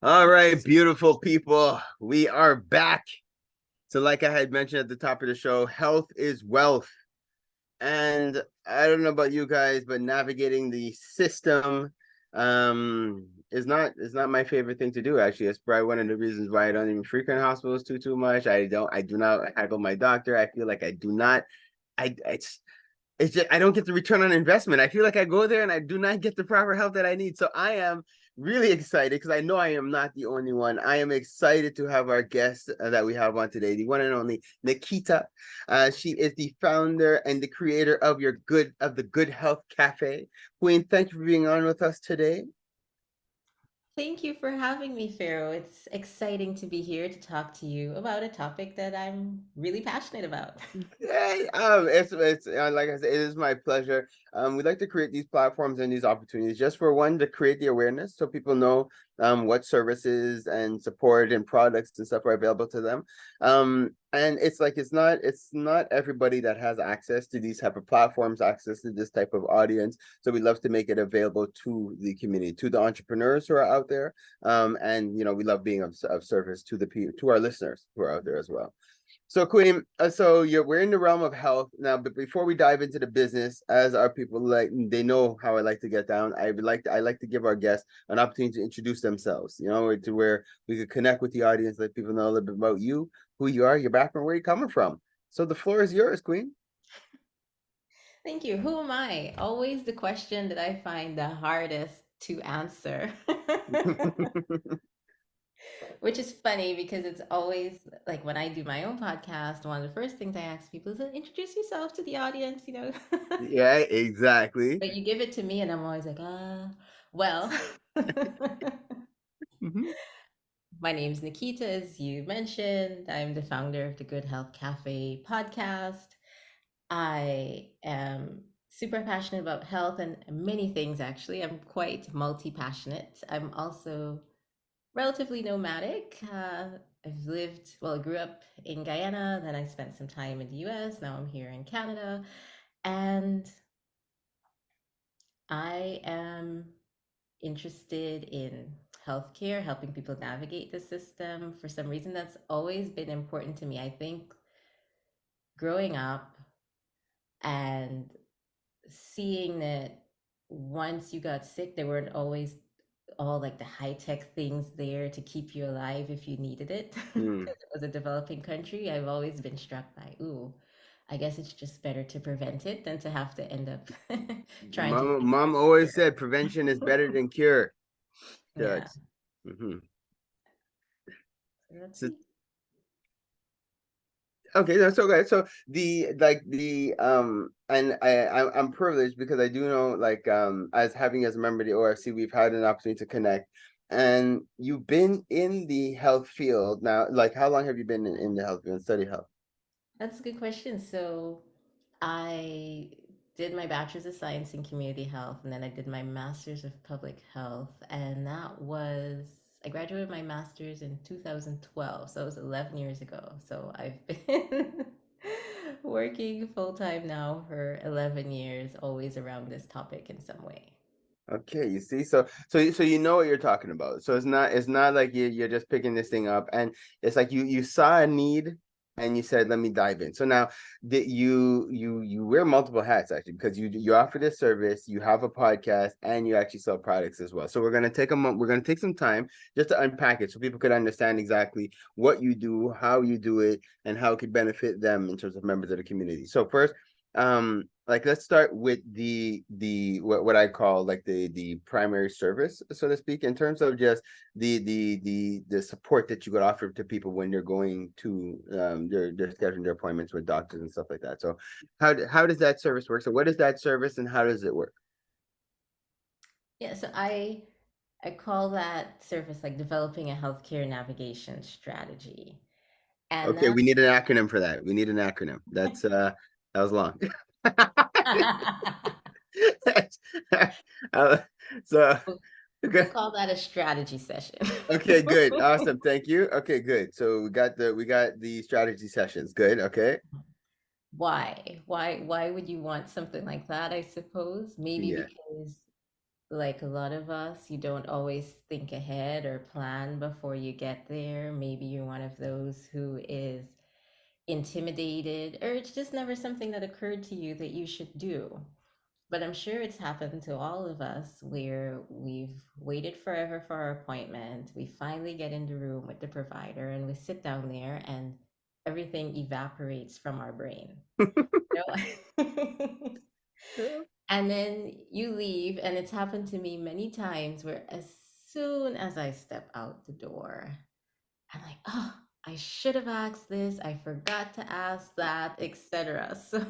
All right, beautiful people. We are back. So, like I had mentioned at the top of the show, health is wealth. And I don't know about you guys, but navigating the system is not my favorite thing to do, actually. It's probably one of the reasons why I don't even frequent hospitals too much. I do not haggle my doctor. I feel like I do not I it's just I don't get the return on investment. I feel like I go there and I do not get the proper help that I need. So I am really excited because I know I am not the only one. I am excited to have our guest that we have on today, the one and only Nikita. She is the founder and the creator of the Good Health Cafe. Queen, thank you for being on with us today. Thank you for having me, Pharaoh. It's exciting to be here to talk to you about a topic that I'm really passionate about. Hey, it's like I said, it is my pleasure. We like to create these platforms and these opportunities just for one to create the awareness so people know what services and support and products and stuff are available to them. And it's not everybody that has access to these type of platforms, access to this type of audience. So we love to make it available to the community, to the entrepreneurs who are out there. And we love being of service to to our listeners who are out there as well. So, Queen, we're in the realm of health now, but before we dive into the business, as our people like, they know how I like to get down. I like to give our guests an opportunity to introduce themselves. To where we could connect with the audience, let people know a little bit about you, who you are, your background, where you're coming from. So the floor is yours, Queen. Thank you. Who am I? Always the question that I find the hardest to answer. Which is funny because it's always like when I do my own podcast, one of the first things I ask people is introduce yourself to the audience. Yeah, exactly. But you give it to me and I'm always like, well. Mhm. My name's Nikita, as you mentioned. I'm the founder of the Good Health Cafe podcast. I am super passionate about health and many things, actually. I'm quite multi passionate. I'm also relatively nomadic. I grew up in Guyana, then I spent some time in the US. Now I'm here in Canada. And I am interested in healthcare, helping people navigate the system. For some reason, that's always been important to me. I think growing up and seeing that once you got sick, there weren't always all like the high tech things there to keep you alive if you needed it. Mm. Because it was a developing country, I've always been struck by, ooh, I guess it's just better to prevent it than to have to end up trying to fix Mom always said prevention is it better later. than cure. Yeah, Shucks. Hmm. so that's So me. okay, that's okay. So and I'm privileged because I do know as having as a member of the OFC, we've had an opportunity to connect. And you've been in the health field now. Like, how long have you been in the health field and study health? That's a good question. So I did my bachelor's of science in community health, and then I did my master's of public health, and I graduated my master's in 2012, so it was 11 years ago. So I've been working full time now for 11 years, always around this topic in some way. Okay, you see, so you know what you're talking about. So it's not like you're just picking this thing up, and it's like you saw a need and you said, "Let me dive in." So now that you wear multiple hats actually because you offer this service, you have a podcast, and you actually sell products as well. So we're gonna take some time just to unpack it so people could understand exactly what you do, how you do it, and how it could benefit them in terms of members of the community. So first, like let's start with what I call like the primary service, so to speak, in terms of just the support that you could offer to people when they're going to they're scheduling their appointments with doctors and stuff like that. So how does that service work? So what is that service and how does it work? Yeah, so I call that service like developing a healthcare navigation strategy. And Okay, that we need an acronym for that. We need an acronym. That was long. Uh, so we'll okay. we'll call that a strategy session. Okay, good. Awesome. Thank you. Okay, good. So we got the strategy sessions. Good. Okay. Why? Why would you want something like that, I suppose? Maybe Yeah. because like a lot of us, you don't always think ahead or plan before you get there. Maybe you're one of those who is intimidated, or it's just never something that occurred to you that you should do. But I'm sure it's happened to all of us where we've waited forever for our appointment. We finally get in the room with the provider and we sit down there and everything evaporates from our brain. You know? Yeah. And then you leave, and it's happened to me many times where as soon as I step out the door, I'm like, oh, I should have asked this. I forgot to ask that, etc. So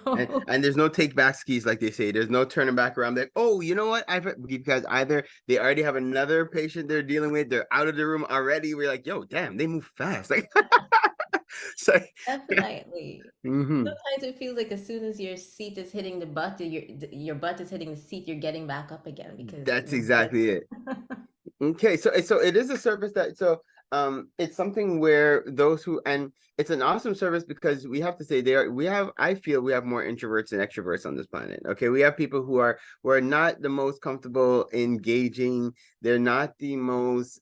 And there's no take back skis like they say. There's no turning back around. Like, oh, you know what? I've because either they already have another patient they're dealing with, they're out of the room already. We're like, yo, damn, they move fast. Like, so definitely. mhm. Sometimes it feels like as soon as your seat is hitting the butt, or your butt is hitting the seat, you're getting back up again because That's you're just exactly it. Okay, so it is a service that it's something where those who and it's an awesome service because we have to say we have I feel we have more introverts and extroverts on this planet. Okay, we have people who are not the most comfortable engaging. They're not the most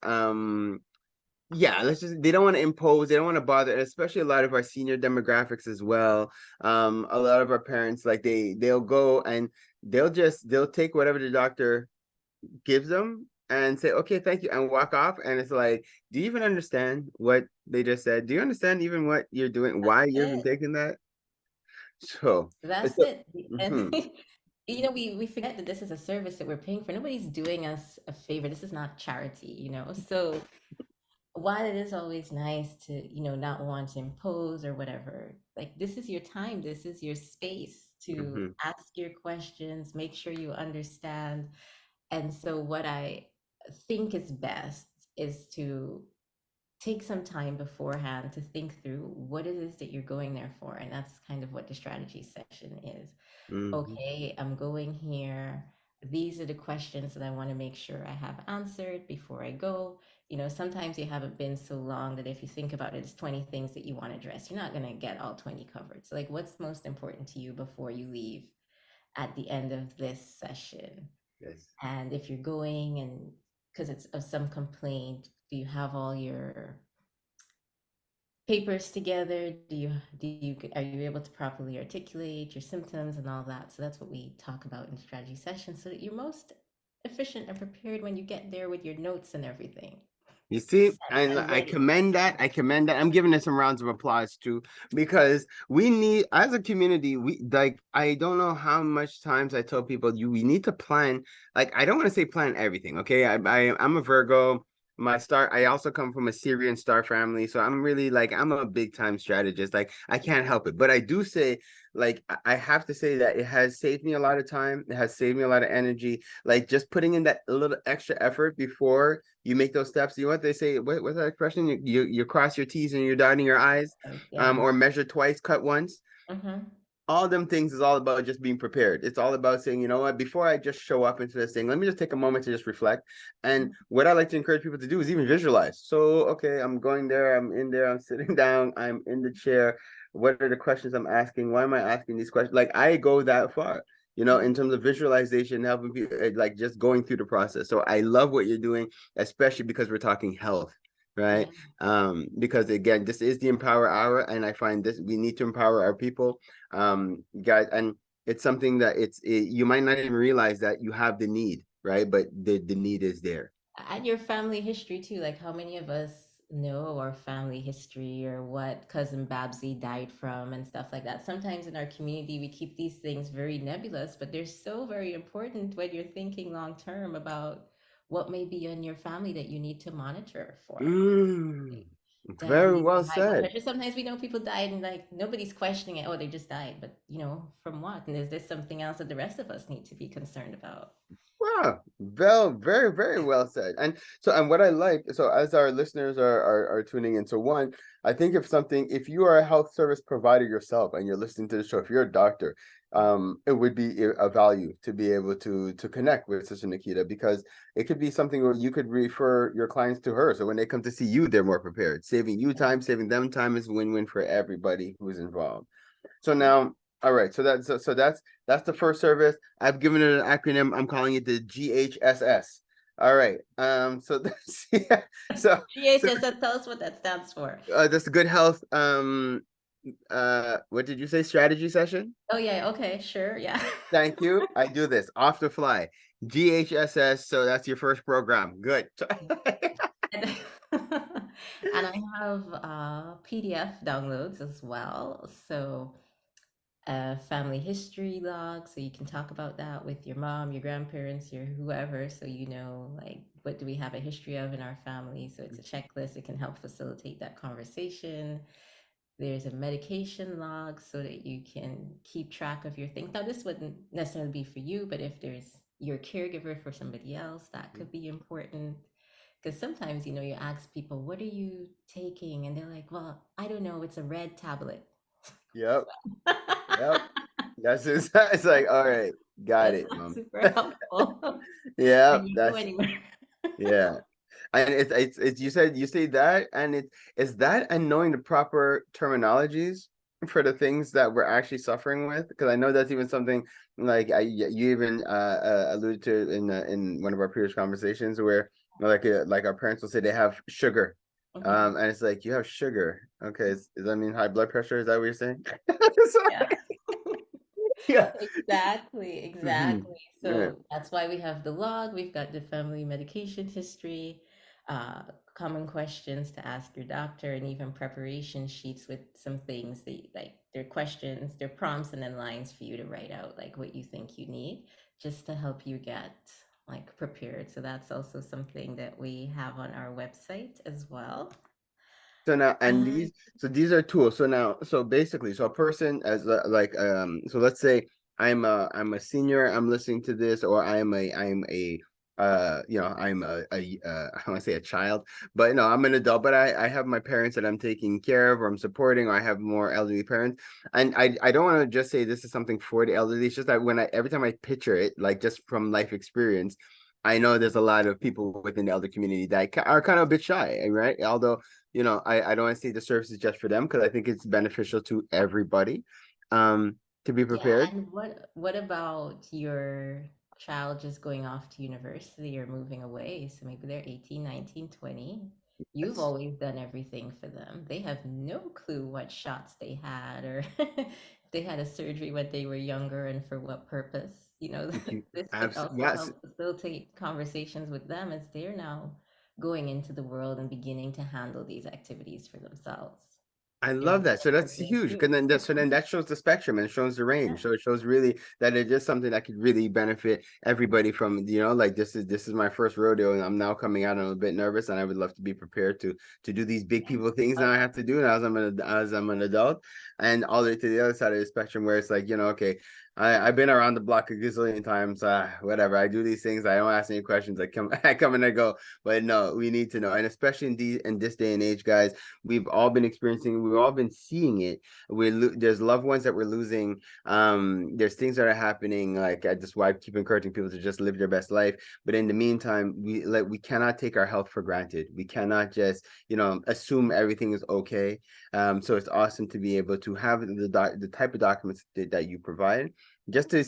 yeah, let's just they don't want to impose, they don't want to bother, especially a lot of our senior demographics as well. A lot of our parents like they'll go and they'll take whatever the doctor gives them and say, okay, thank you, and walk off. And it's like, do you even understand what they just said? Do you understand even what you're doing? that's Why you're even it. taking that? So, That's so it. And mhm, we forget that this is a service that we're paying for. Nobody's doing us a favor. This is not charity, you know. So while it is always nice to, not want to impose or whatever, like this is your time, this is your space to mhm, ask your questions, make sure you understand. And so what I think is best is to take some time beforehand to think through what it is that you're going there for. And that's kind of what the strategy session is. mhm. Okay, I'm going here. These are the questions that I want to make sure I have answered before I go. Sometimes you haven't been so long that if you think about it, it's 20 things that you want to address. You're not going to get all 20 covered. So, like, what's most important to you before you leave at the end of this session? Yes. And if you're going and because it's of some complaint, do you have all your papers together? Are you able to properly articulate your symptoms and all that? So that's what we talk about in strategy sessions so that you're most efficient and prepared when you get there with your notes and everything You see, set and and I ready. commend that. I commend that. I'm giving it some rounds of applause too, because we need, as a community, we like. I don't know how much times I tell people we need to plan. Like, I don't want to say plan everything. Okay, I'm a Virgo. My star. I also come from a Syrian star family, so I'm really like I'm a big time strategist. Like, I can't help it, but I do say like I have to say that it has saved me a lot of time. It has saved me a lot of energy. Like just putting in that little extra effort before you make those steps. You know what they say? What's that expression? You cross your T's and you're dotting your I's, Yeah. or measure twice, cut once. Mm-hmm. All them things is all about just being prepared. It's all about saying, you know what, before I just show up into this thing, let me just take a moment to just reflect. And what I like to encourage people to do is even visualize. So, okay, I'm going there, I'm in there, I'm sitting down, I'm in the chair. What are the questions I'm asking? Why am I asking these questions? Like I go that far, in terms of visualization, helping people, like just going through the process. So I love what you're doing, especially because we're talking health, right? Yeah. Because again, this is the Empower Hour, and I find this we need to empower our people, guys, and it's something that you might not even realize that you have the need, right? But the need is there. And your family history too. Like how many of us know our family history or what cousin Babsy died from and stuff like that. Sometimes in our community we keep these things very nebulous, but they're so very important when you're thinking long term about what may be in your family that you need to monitor for. Mm, very well Diabetes, high blood said. pressure. Sometimes we know people died and like nobody's questioning it. Oh, they just died. But from what? And is this something else that the rest of us need to be concerned about? Wow, well, very, very well said. And what I like, so as our listeners are tuning in, so one, I think if you are a health service provider yourself and you're listening to the show, if you're a doctor, it would be a value to be able to connect with Sister Nikita because it could be something where you could refer your clients to her. So when they come to see you, they're more prepared. Saving you Yeah. time, saving them time is win-win for everybody who's involved. So Yeah. now. All right, so that's the first service. I've given it an acronym. I'm calling it the GHSS. All right. So that's yeah. So GHSS, tell us what that stands for. that's the good health. What did you say? Strategy session. Oh yeah, okay, sure, yeah. Thank you. I do this off the fly. GHSS. So that's your first program. Good. And and I have PDF downloads as well. So a family history log, so you can talk about that with your mom, your grandparents, your whoever, so you know like what do we have a history of in our family. So it's a checklist. It can help facilitate that conversation. There's a medication log so that you can keep track of your things. Now, this wouldn't necessarily be for you, but if there's your caregiver for somebody else, that could be important. Because sometimes, you ask people, what are you taking? And they're like, well, I don't know. It's a red tablet. Yep. Yep. It's like, all right, got That's it, not mom. super helpful Yeah, when you go that's anywhere. yeah. And it's you say that and it's that and knowing the proper terminologies for the things that we're actually suffering with. Because I know that's even something like you even alluded to in one of our previous conversations where like our parents will say they have sugar. Mhm. And it's like you have sugar. Okay, does that mean high blood pressure? Is that what you're saying? It's Yeah. like, yeah. Exactly, Mhm. exactly. Right. So that's why we have the log. We've got the family medication history, uh, common questions to ask your doctor, and even preparation sheets with some things that like their questions, their prompts, and then lines for you to write out like what you think you need, just to help you get like prepared. So that's also something that we have on our website as well. So now, and And these are tools. So now, so basically, so a person as like so let's say I'm a senior, I'm listening to this, or I'm a I'm I want to say a child, but no, I'm an adult, but I have my parents that I'm taking care of or I'm supporting, or I have more elderly parents, and I don't want to just say this is something for the elderly. It's just that when I every time I picture it, like just from life experience. I know there's a lot of people within the elder community that are kind of a bit shy, right? Although I don't want to say the service is just for them because I think it's beneficial to everybody to be yeah, prepared. and what about your child just going off to university or moving away? So maybe they're 18, 19, 20. You've Yes. always done everything for them. They have no clue what shots they had or if they had a surgery when they were younger and for what purpose. This could also Yes, help facilitate conversations with them as they're now going into the world and beginning to handle these activities for themselves. I You're love that. ahead So of the that's game huge. too. Because then that shows the spectrum and shows the Yeah. range. So it shows really that it is something that could really benefit everybody from, like this is my first rodeo and I'm now coming out and I'm a bit nervous and I would love to be prepared to do these big Yeah. people things that I have to do as I'm an adult. And all the way to the other side of the spectrum where it's like, okay, I've been around the block a gazillion times. Whatever. I do these things. I don't ask any questions. I come I come and I go. But no, we need to know. And especially in this day and age, guys, we've all been experiencing, we've all been seeing it. There's loved ones that we're losing. There's things that are happening. Like I just why I keep encouraging people to just live their best life. But in the meantime, we cannot take our health for granted. We cannot just assume everything is okay. So it's awesome to be able to have the type of documents that you provide, just to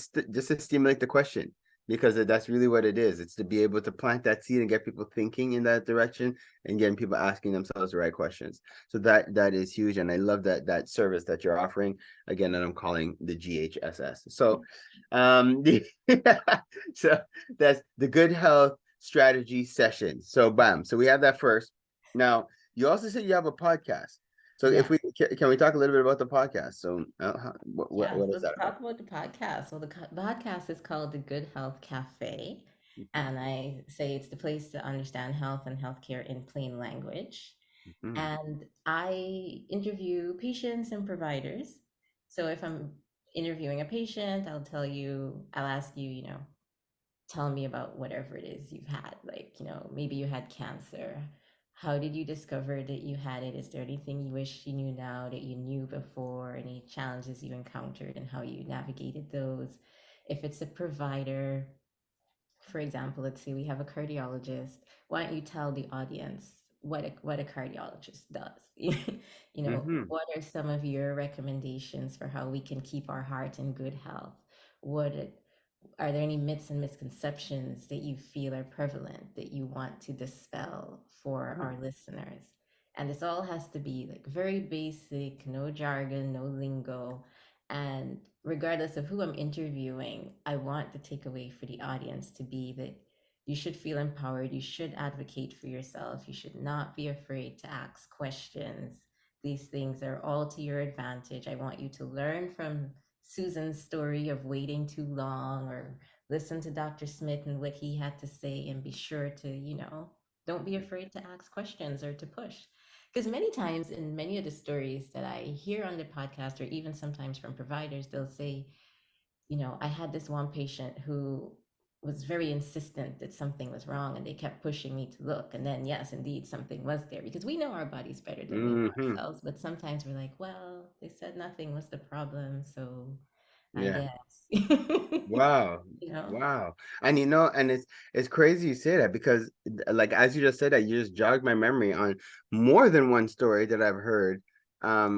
stimulate the question, because that's really what it is. It's to be able to plant that seed and get people thinking in that direction and getting people asking themselves the right questions. So that is huge, and I love that service that you're offering again, that I'm calling the GHSS. So, the so that's the good health strategy session. So, bam. So we have that first. Now, you also said you have a podcast. So if Yes. we can we talk a little bit about the podcast? So, Yes, what is let's that about? talk about the podcast. Well, the podcast is called The Good Health Cafe, and I say it's the place to understand health and healthcare in plain language. Mhm. And I interview patients and providers. So if I'm interviewing a patient, I'll ask you, tell me about whatever it is you've had. Like, maybe you had cancer. How did you discover that you had it? Is there anything you wish you knew now that you knew before? Any challenges you encountered and how you navigated those? If it's a provider, for example, let's say we have a cardiologist. Why don't you tell the audience what a cardiologist does. You know, Mm-hmm. what are some of your recommendations for how we can keep our heart in good health? What are there any myths and misconceptions that you feel are prevalent that you want to dispel for our listeners? And this all has to be like very basic, no jargon, no lingo. And regardless of who I'm interviewing, I want the takeaway for the audience to be that you should feel empowered. You should advocate for yourself. You should not be afraid to ask questions. These things are all to your advantage. I want you to learn from Susan's story of waiting too long, or listen to Dr. Smith and what he had to say, and be sure to, don't be afraid to ask questions or to push. Because many times in many of the stories that I hear on the podcast, or even sometimes from providers, they'll say, I had this one patient who was very insistent that something was wrong, and they kept pushing me to look. And then, yes, indeed, something was there, because we know our bodies better than we know Mm-hmm. ourselves. But sometimes we're like, well, they said nothing was the problem. So I Yeah. guess, Wow. you know? Wow. And and it's crazy you say that because like as you just said that, you just jogged my memory on more than one story that I've heard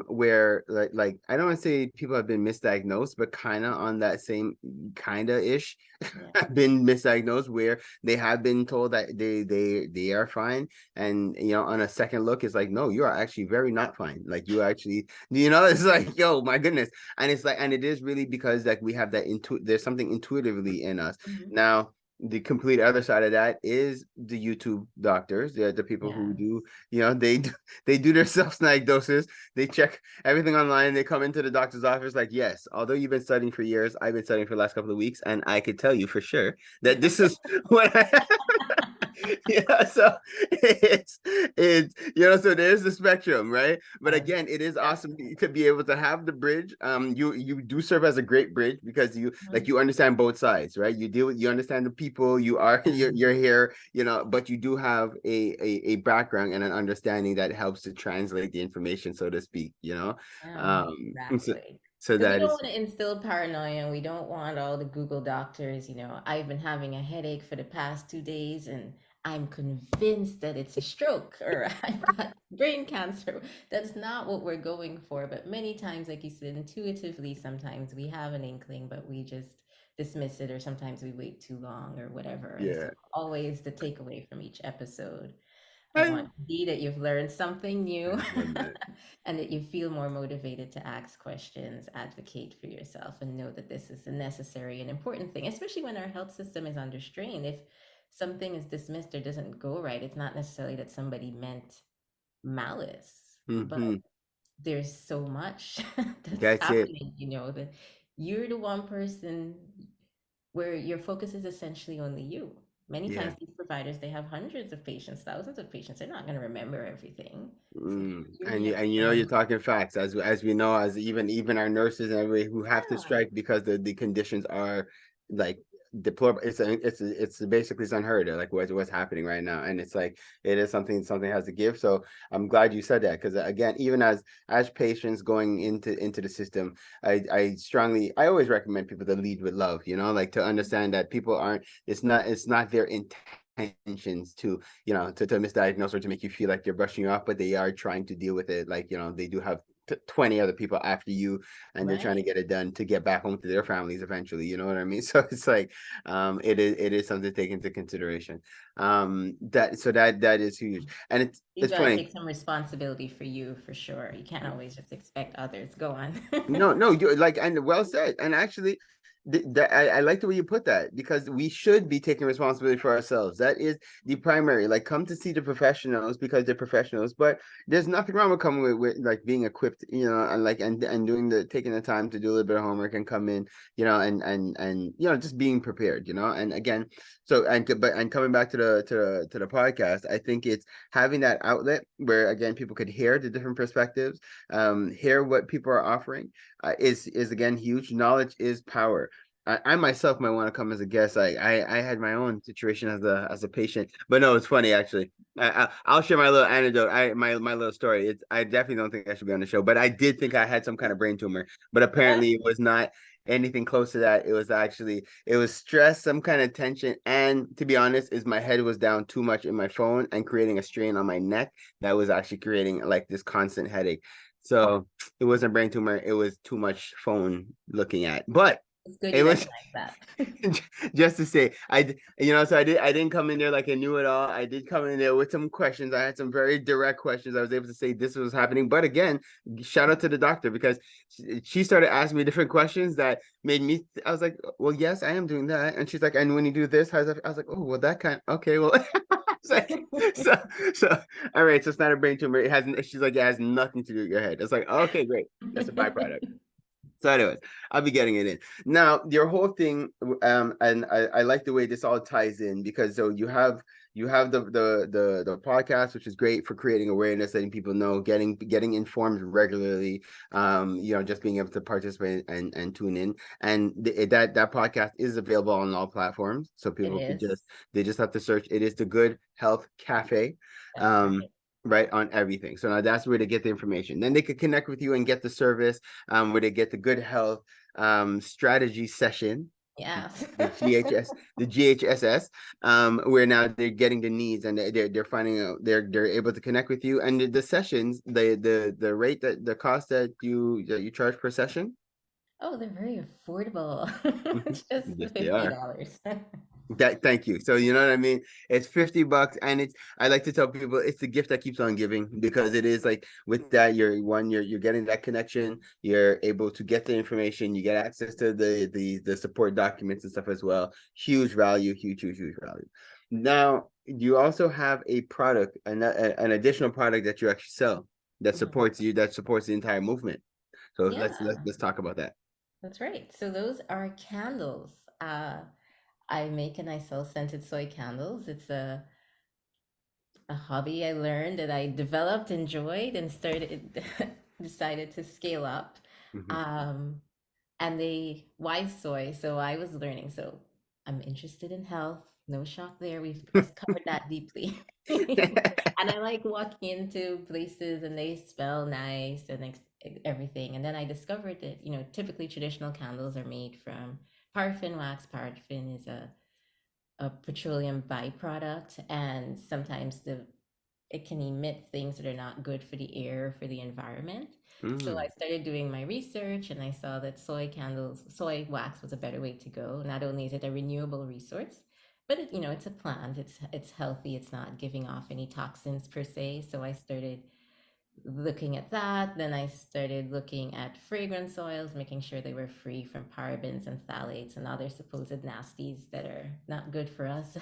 where like I don't want to say people have been misdiagnosed, but kind of on that same kind of ish Yeah. have been misdiagnosed where they have been told that they are fine, and on a second look it's like, no, you are actually very not fine, like you actually, it's like, yo, my goodness. And it's like, and it is really because like we have that there's something intuitively in us. Mhm. Now the complete other side of that is the YouTube doctors, the people who Yes. do, they do their self-diagnosis, they check everything online, they come into the doctor's office like, yes, although you've been studying for years, I've been studying for the last couple of weeks, and I could tell you for sure that this is what I yeah, so it's so there's the spectrum, right? But Yes, again, it is awesome definitely. to be able to have the bridge. You do serve as a great bridge because Mhm. you understand both sides, right? You understand the people, you are Yeah. you're here, but you do have a background and an understanding that helps to translate the information, so to speak, Yeah, um so, exactly. so Because we that don't is want to instill paranoia. We don't want all the Google doctors. I've been having a headache for the past 2 days, and I'm convinced that it's a stroke, or I've got brain cancer. That's not what we're going for. But many times, like you said, intuitively, sometimes we have an inkling, but we just dismiss it, or sometimes we wait too long, or whatever. And so, yeah. always the takeaway from each episode, I I, want to be that you've learned something I new, love that. and that you feel more motivated to ask questions, advocate for yourself, and know that this is a necessary and important thing, especially when our health system is under strain. If something is dismissed or doesn't go right, it's not necessarily that somebody meant malice, but Hmm. there's so much that's That's it. happening, that you're the one person where your focus is essentially only you. Many Yeah. times these providers, they have hundreds of patients, thousands of patients. They're not going to remember everything. So you're And the you you're external. talking facts, as we know, as even our nurses and everybody who have to Yeah. strike because the conditions are like deplorable. It's basically it's unheard of, like what's happening right now, and it's like it is something has to give. So I'm glad you said that, because again, even as patients going into the system, I always recommend people to lead with love, like to understand that people aren't, it's not their intentions to to misdiagnose or to make you feel like you're brushing you off, but they are trying to deal with it. Like, they do have 20 other people after you, and they're trying to Right. get it done to get back home to their families eventually. You know what I mean? So it's like, it is something to take into consideration. That is huge. And You it's got to funny. take some responsibility for you, for sure. You can't always just expect others. Go on. No, you like, and well said. And actually, I like the way you put that, because we should be taking responsibility for ourselves. That is the primary. Like, come to see the professionals because they're professionals, but there's nothing wrong with coming with like being equipped, and like and doing taking the time to do a little bit of homework and come in, and just being prepared, and again, so and coming back to the podcast, I think it's having that outlet where again people could hear the different perspectives, hear what people are offering, is again huge. Knowledge is power. I myself might want to come as a guest. I had my own situation as a patient, but no, it's funny actually. I'll share my little anecdote. My little story. I definitely don't think I should be on the show, but I did think I had some kind of brain tumor, but apparently it was not. anything close to that. It was stress, some kind of tension, and to be honest, is my head was down too much in my phone and creating a strain on my neck that was actually creating like this constant headache. So it wasn't brain tumor, it was too much phone looking at. But It's good it you was recognize that. just to say, so I didn't come in there like I knew it all. I did come in there with some questions. I had some very direct questions. I was able to say this was happening. But again, shout out to the doctor because she started asking me different questions that made me, I was like, well, yes, I am doing that. And she's like, and when you do this, how's that? I was like, oh, well, that kind, okay, well, it's like, so, so, all right, so it's not a brain tumor. It hasn't, she's like, it has nothing to do with your head. It's like, okay, great. That's a byproduct. So, anyways, I'll be getting it in. Now, your whole thing, and I like the way this all ties in because so you have the podcast, which is great for creating awareness, letting people know, getting informed regularly, just being able to participate and tune in. And that podcast is available on all platforms. So It people could is. they just have to search. It is the Good Health Cafe. That's Um right. right on everything. So now that's where to get the information. Then they could connect with you and get the service where they get the good health strategy session, Yes. the the GHSS, where now they're getting the needs and they're finding out they're able to connect with you and the sessions, the rate that the cost that you charge per session. Oh, they're very affordable. Just the Yes, they are. $50. Thank you. So you know what I mean? It's $50 and it's I like to tell people it's the gift that keeps on giving because it is like with that you're getting that connection, you're able to get the information, you get access to the support documents and stuff as well. Huge value, huge value. Now, you also have a product, an additional product that you actually sell that Mhm. supports you, that supports the entire movement. So Yeah, let's talk about that. that's right. So those are candles. I make and I sell scented soy candles. It's a hobby I learned that I developed, enjoyed, and started decided to scale up. Mhm. Um, and they why soy? So I was learning. So I'm interested in health. No shock there. We've covered that deeply. And I like walking into places and they smell nice and everything. And then I discovered that, typically traditional candles are made from paraffin wax. Paraffin is a petroleum byproduct, and sometimes it can emit things that are not good for the air, for the environment. So I Mm, started doing my research and I saw that soy wax was a better way to go. Not only is it a renewable resource, but it's a plant. It's healthy. It's not giving off any toxins per se. So I started looking at that. Then I started looking at fragrance oils, making sure they were free from parabens and phthalates and other supposed nasties that are not good for us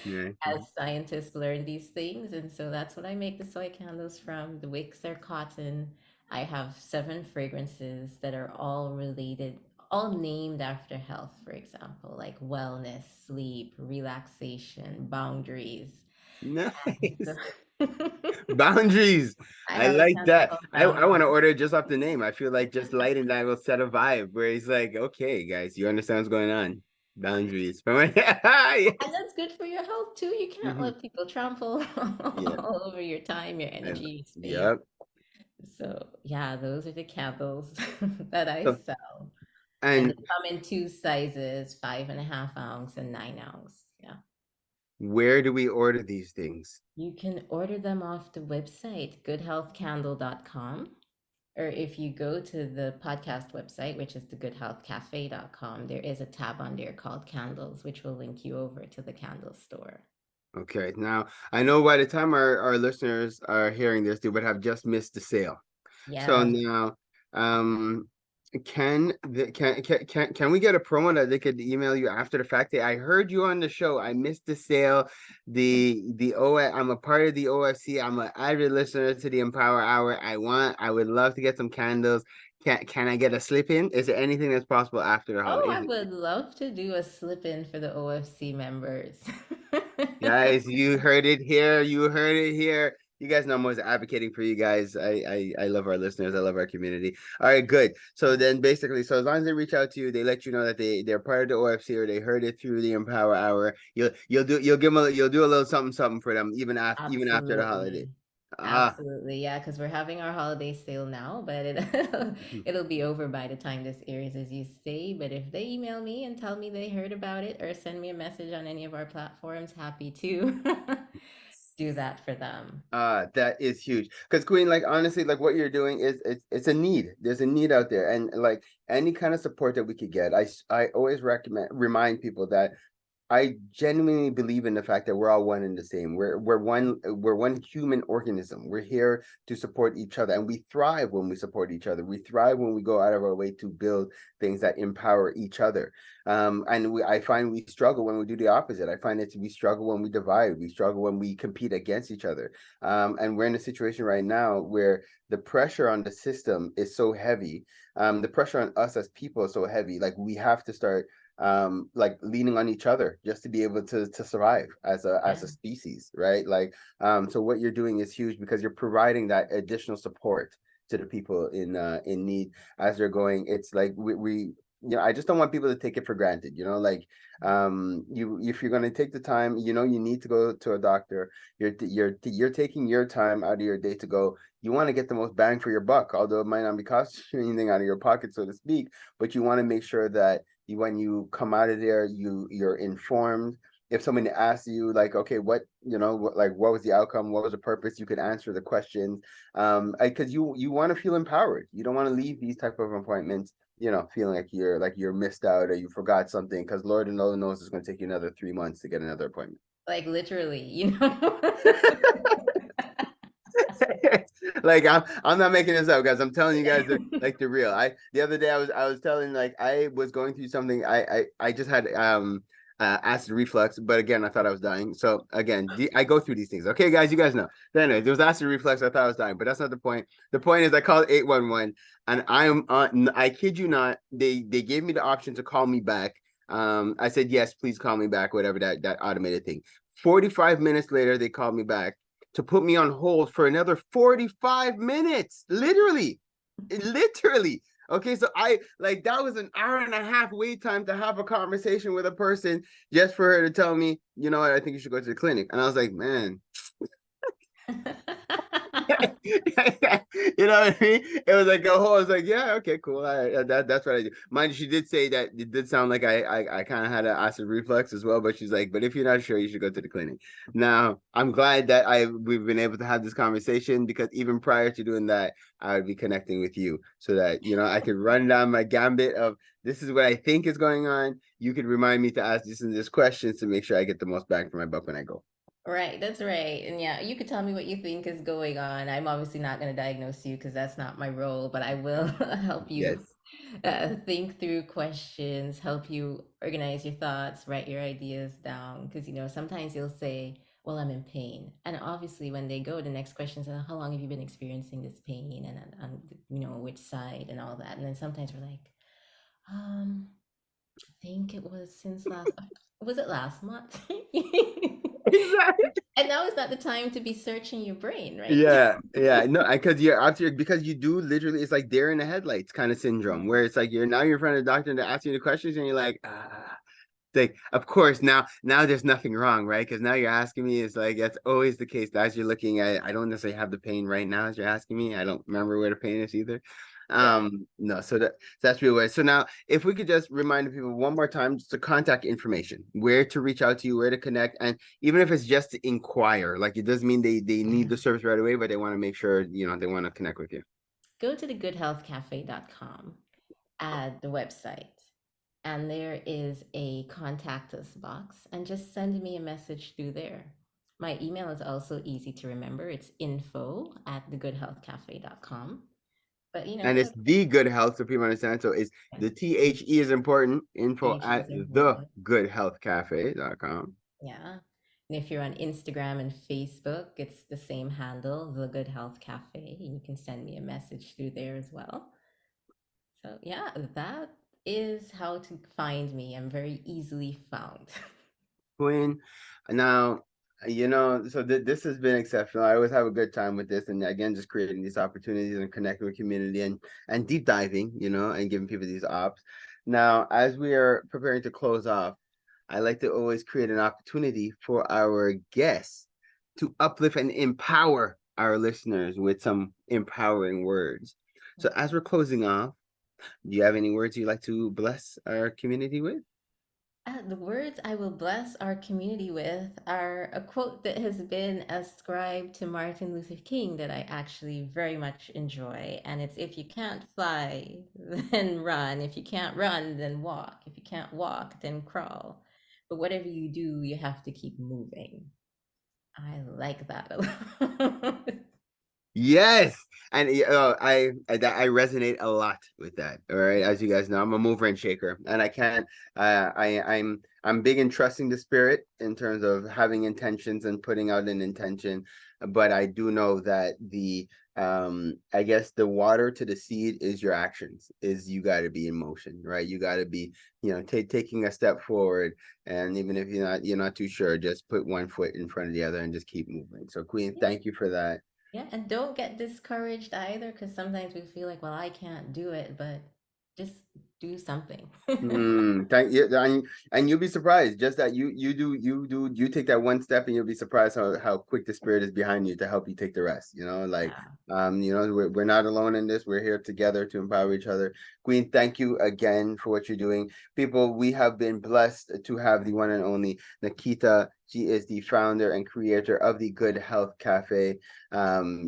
yeah. as scientists learn these things. And so that's what I make the soy candles from. The wicks are cotton. I have 7 fragrances that are all related, all named after health, for example, like wellness, sleep, relaxation, boundaries. And Nice. so Boundaries. I I have a like candle that. called I want to Boundaries. order just off the name. I feel like just lighting that will set a vibe where he's like, okay, guys, you understand what's going on. Boundaries. And Yes. that's good for your health too. You can't Mhm. let people trample Yeah. all over your time, your I, energy, your space. yep. So yeah, those are the candles that I So, sell. And they and come in 2 sizes, 5.5 ounce and 9 ounce. Yeah. where do we order these things? You can order them off the website, goodhealthcandle.com. Or if you go to the podcast website, which is thegoodhealthcafe.com, there is a tab on there called candles, which will link you over to the candle store. Okay. Now, I know by the time our listeners are hearing this, they would have just missed the sale. So Yes. now, um, can we get a promo that they could email you after the fact? Hey, I heard you on the show. I missed the sale. I'm a part of the OFC. I'm an avid listener to the Empower Hour. I would love to get some candles. Can I get a slip in? Is there anything that's possible after the Oh, I holidays? would love to do a slip in for the OFC members. Guys, you heard it here. You heard it here. You guys know I'm always advocating for you guys. I love our listeners. I love our community. All right, good. So then basically, so as long as they reach out to you, they let you know that they're part of the OFC or they heard it through the Empower Hour. You'll do you'll give them you'll do a little something for them even after the holiday. Absolutely. Ah. Absolutely, yeah, because we're having our holiday sale now, but it'll be over by the time this airs, as you say. But if they email me and tell me they heard about it or send me a message on any of our platforms, happy to do that for them. That is huge. Because Queen, like honestly, like what you're doing is it's a need. There's a need out there, and like any kind of support that we could get, I always remind people that I genuinely believe in the fact that we're all one and the same. We're one human organism. We're here to support each other, and we thrive when we support each other. We thrive when we go out of our way to build things that empower each other. I find we struggle when we do the opposite. I find that we struggle when we divide. We struggle when we compete against each other. And we're in a situation right now where the pressure on the system is so heavy. The pressure on us as people is so heavy. Like we have to start like leaning on each other just to be able to survive Yeah. as a species, right? Like so what you're doing is huge because you're providing that additional support to the people in need as they're going. It's like we you know, I just don't want people to take it for granted, you know, like you if you're going to take the time, you know, you need to go to a doctor. You're taking your time out of your day to go. You want to get the most bang for your buck, although it might not be costing you anything out of your pocket, so to speak, but you want to make sure that when you come out of there, you're informed. If somebody asks you like, okay, what, you know, what was the outcome, what was the purpose, you can answer the questions, because you want to feel empowered. You don't want to leave these type of appointments, you know, feeling like you're missed out or you forgot something, because Lord and Lord knows it's going to take you another 3 months to get another appointment. Like literally, you know? Like I'm not making this up, guys. I'm telling you guys the real. I the other day I was telling, like I was going through something. I just had acid reflux, but again I thought I was dying. So again, I go through these things. Okay, guys, you guys know. But anyway, there was acid reflux. I thought I was dying, but that's not the point. The point is I called 811, and I kid you not. They gave me the option to call me back. I said yes, please call me back. Whatever that automated thing. 45 minutes later, they called me back to put me on hold for another 45 minutes. Literally. Okay, so I like that was an hour and a half wait time to have a conversation with a person just for her to tell me, you know what, I think you should go to the clinic. And I was like, man, you know what I mean? It was like a whole. I was like, yeah, okay, cool. That's what I do. Mind you, she did say that it did sound like I kind of had an acid reflux as well. But she's like, but if you're not sure, you should go to the clinic. Now, I'm glad that we've been able to have this conversation, because even prior to doing that, I would be connecting with you so that you know I could run down my gambit of this is what I think is going on. You could remind me to ask this and this questions to make sure I get the most bang for my buck when I go. Right, that's right. And yeah, you could tell me what you think is going on. I'm obviously not going to diagnose you because that's not my role, but I will help you Yes. think through questions, help you organize your thoughts, write your ideas down. Because, you know, sometimes you'll say, well, I'm in pain. And obviously, when they go, the next question is, how long have you been experiencing this pain? And on, you know, which side and all that. And then sometimes we're like, I think it was since last, was it last month? Exactly. And now is not the time to be searching your brain, right? Yeah, yeah, no, because you're after because you do literally, it's like deer in the headlights kind of syndrome, where it's like you're in front of the doctor and they're asking you the questions and you're like, like, of course, now there's nothing wrong, right? Because now you're asking me, it's like that's always the case. As you're looking at it, I don't necessarily have the pain right now as you're asking me. I don't remember where the pain is either. Yeah. No, that's real way. So now if we could just remind people one more time just the contact information, where to reach out to you, where to connect, and even if it's just to inquire, like it doesn't mean they need Yeah. the service right away, but they want to make sure, you know, they want to connect with you. Go to thegoodhealthcafe.com, add the website, and there is a contact us box, and just send me a message through there. My email is also easy to remember. It's info@thegoodhealthcafe.com. But you know, And it's for the good health, so people understand. So it's yeah, the THE is important. Info PhD at is the important. goodhealthcafe.com. Yeah. And if you're on Instagram and Facebook, it's the same handle, The Good Health Cafe, and you can send me a message through there as well. So, yeah, that is how to find me. I'm very easily found. Queen. Now, you know, so this has been exceptional. I always have a good time with this, and again, just creating these opportunities and connecting with community and deep diving, you know, and giving people these ops. Now, as we are preparing to close off, I like to always create an opportunity for our guests to uplift and empower our listeners with some empowering words. So as we're closing off, do you have any words you'd like to bless our community with? The words I will bless our community with are a quote that has been ascribed to Martin Luther King that I actually very much enjoy. And it's, if you can't fly, then run. If you can't run, then walk. If you can't walk, then crawl. But whatever you do, you have to keep moving. I like that a lot. Yes, and I resonate a lot with that. All right, as you guys know, I'm a mover and shaker, and I can't. I'm big in trusting the spirit in terms of having intentions and putting out an intention, but I do know that the I guess the water to the seed is your actions. Is you got to be in motion, right? You got to be taking a step forward, and even if you're not too sure, just put one foot in front of the other and just keep moving. So, Queen, Yeah. thank you for that. Yeah, and don't get discouraged either, because sometimes we feel like, well, I can't do it, but just do something. Thank you, and you'll be surprised. Just that you take that one step, and you'll be surprised how quick the spirit is behind you to help you take the rest. Like Yeah. we're not alone in this. We're here together to empower each other. Queen, thank you again for what you're doing. People, we have been blessed to have the one and only Nikita. She is the founder and creator of the Good Health Cafe.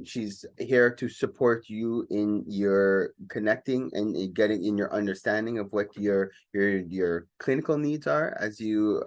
She's here to support you in your connecting and in getting in your understanding of what your clinical needs are as you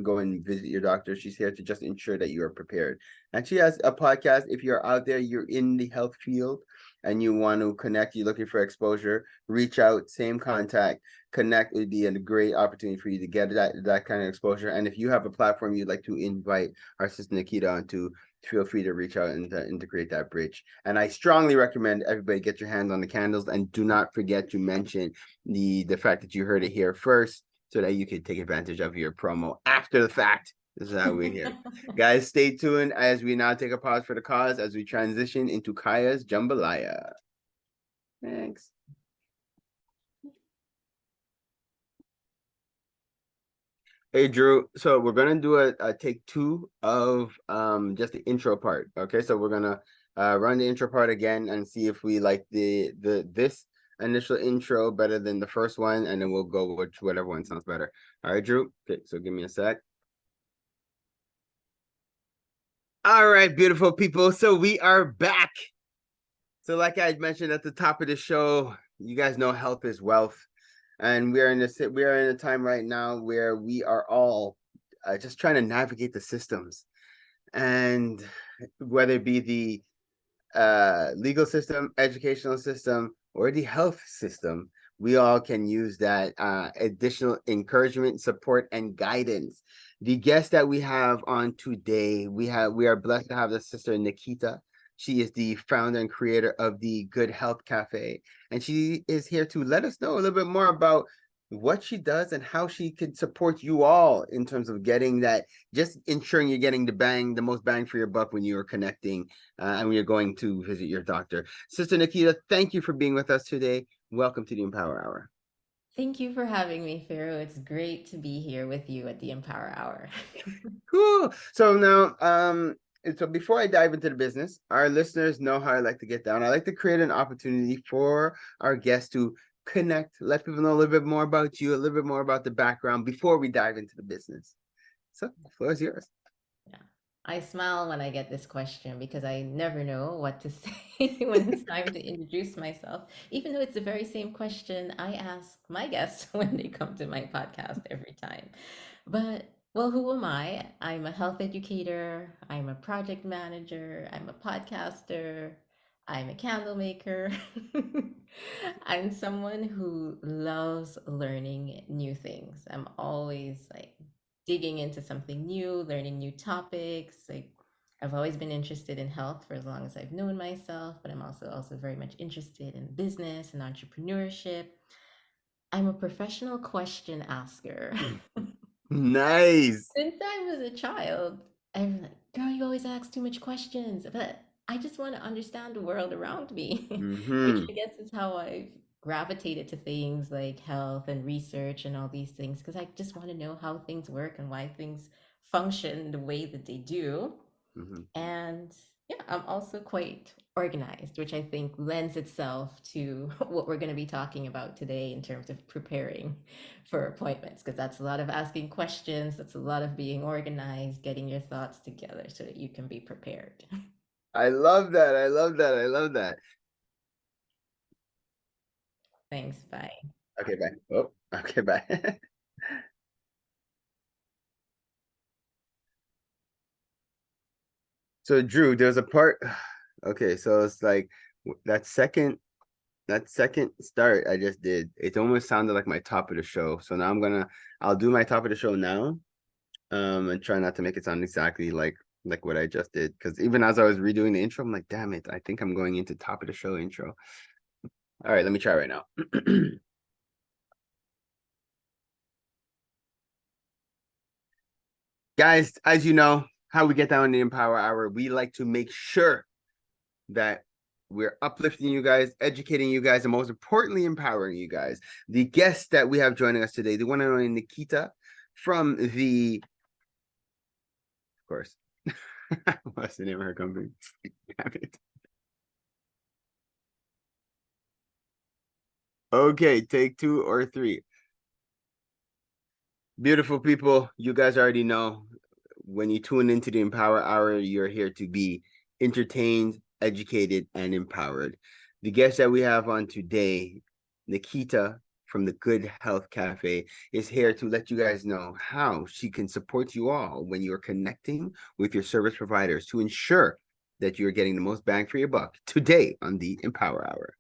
go and visit your doctor. She's here to just ensure that you are prepared. And she has a podcast. If you're out there, you're in the health field and you want to connect, you're looking for exposure, reach out, same contact, connect. It would be a great opportunity for you to get that kind of exposure. And if you have a platform you'd like to invite our sister Nikita onto, feel free to reach out and to integrate that bridge. And I strongly recommend everybody get your hands on the candles, and do not forget to mention the fact that you heard it here first, so that you can take advantage of your promo after the fact. This is how we're here. Guys, stay tuned as we now take a pause for the cause as we transition into Kaya's Jambalaya. Thanks. Hey Drew, so we're gonna do a take two of just the intro part. Okay, so we're gonna run the intro part again and see if we like the this initial intro better than the first one, and then we'll go with whatever one sounds better. All right, Drew. Okay, so give me a sec. All right, beautiful people. So we are back. So like I mentioned at the top of the show, you guys know health is wealth, and we are in a time right now where we are all just trying to navigate the systems, and whether it be the legal system, educational system, or the health system, we all can use that additional encouragement, support, and guidance. The guest that we have on today, we are blessed to have the sister Nikita. She is the founder and creator of the Good Health Cafe, and she is here to let us know a little bit more about what she does and how she could support you all in terms of getting that, just ensuring you're getting the most bang for your buck when you are connecting and when you're going to visit your doctor. Sister Nikita, thank you for being with us today. Welcome to the Empower Hour. Thank you for having me, Pharaoh. It's great to be here with you at the Empower Hour. Cool. So now, so before I dive into the business, our listeners know how I like to get down. I like to create an opportunity for our guests to connect, let people know a little bit more about you, a little bit more about the background before we dive into the business. So the floor is yours. Yeah. I smile when I get this question because I never know what to say when it's time to introduce myself, even though it's the very same question I ask my guests when they come to my podcast every time. But, well, who am I? I'm a health educator, I'm a project manager, I'm a podcaster, I'm a candle maker. I'm someone who loves learning new things. I'm always like digging into something new, learning new topics. Like I've always been interested in health for as long as I've known myself, but I'm also very much interested in business and entrepreneurship. I'm a professional question asker. Nice. Since I was a child, I'm like, girl, you always ask too much questions. But I just want to understand the world around me, which Mm-hmm. I guess is how I've gravitated to things like health and research and all these things, because I just want to know how things work and why things function the way that they do. Mm-hmm. And Yeah, I'm also quite organized, which I think lends itself to what we're going to be talking about today in terms of preparing for appointments, because that's a lot of asking questions, that's a lot of being organized, getting your thoughts together so that you can be prepared. I love that. I love that. I love that. Thanks, bye. Okay, bye. Oh, okay, bye. So Drew, there's a part. Okay, so it's like that second start I just did. It almost sounded like my top of the show. So now I'll do my top of the show now. And try not to make it sound exactly like what I just did. Because even as I was redoing the intro, I'm like, damn it, I think I'm going into top of the show intro. All right, let me try right now. Guys, as you know, how we get down in the Empower Hour, we like to make sure that we're uplifting you guys, educating you guys, and most importantly, empowering you guys. The guest that we have joining us today, the one and only Nikita from of course, what's the name of her company? Damn it. Okay, take two or three. Beautiful people, you guys already know when you tune into the Empower Hour, you're here to be entertained, educated, and empowered. The guest that we have on today, Nikita from the Good Health Cafe, is here to let you guys know how she can support you all when you're connecting with your service providers to ensure that you're getting the most bang for your buck today on the Empower Hour.